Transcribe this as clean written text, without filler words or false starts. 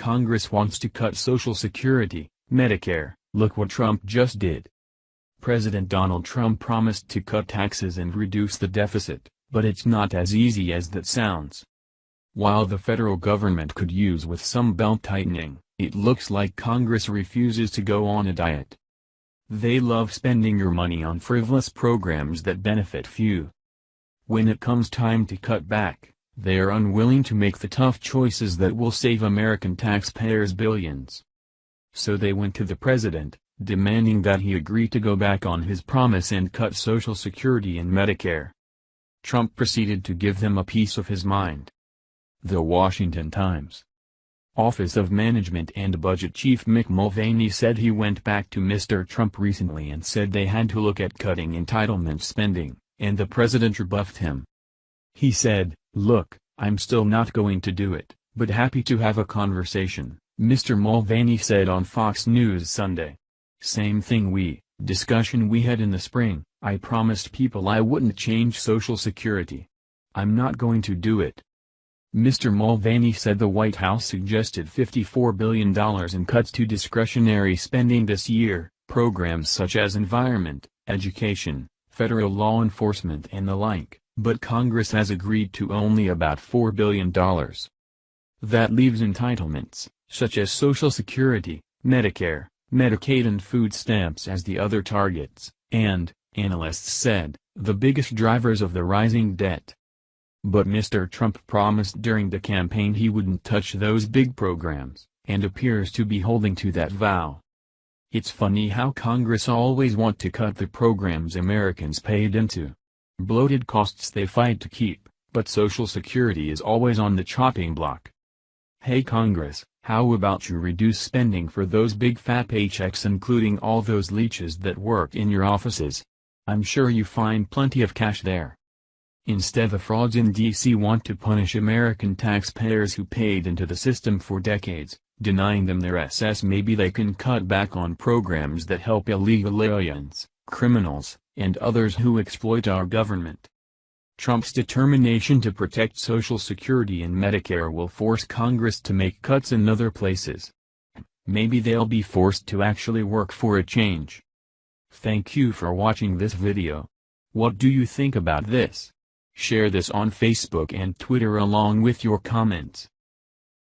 Congress wants to cut Social Security, Medicare. Look what Trump just did. President Donald Trump promised to cut taxes and reduce the deficit, but it's not as easy as that sounds. While the federal government could use with some belt-tightening, it looks like Congress refuses to go on a diet. They love spending your money on frivolous programs that benefit few. When it comes time to cut back, they are unwilling to make the tough choices that will save American taxpayers billions. So they went to the president, demanding that he agree to go back on his promise and cut Social Security and Medicare. Trump proceeded to give them a piece of his mind. The Washington Times. Office of Management and Budget Chief Mick Mulvaney said he went back to Mr. Trump recently and said they had to look at cutting entitlement spending, and the president rebuffed him. He said, "Look, I'm still not going to do it, but happy to have a conversation," Mr. Mulvaney said on Fox News Sunday. "Same discussion we had in the spring. I promised people I wouldn't change Social Security. I'm not going to do it." Mr. Mulvaney said the White House suggested $54 billion in cuts to discretionary spending this year, programs such as environment, education, federal law enforcement and the like, but Congress has agreed to only about $4 billion. That leaves entitlements, such as Social Security, Medicare, Medicaid and food stamps as the other targets, and, analysts said, the biggest drivers of the rising debt. But Mr. Trump promised during the campaign he wouldn't touch those big programs, and appears to be holding to that vow. It's funny how Congress always want to cut the programs Americans paid into. Bloated costs they fight to keep, but Social Security is always on the chopping block. Hey Congress, how about you reduce spending for those big fat paychecks including all those leeches that work in your offices? I'm sure you find plenty of cash there. Instead the frauds in D.C. want to punish American taxpayers who paid into the system for decades, denying them their SS. Maybe they can cut back on programs that help illegal aliens, criminals, and others who exploit our government. Trump's determination to protect Social Security and Medicare will force Congress to make cuts in other places. Maybe they'll be forced to actually work for a change. Thank you for watching this video. What do you think about this? Share this on Facebook and Twitter along with your comments.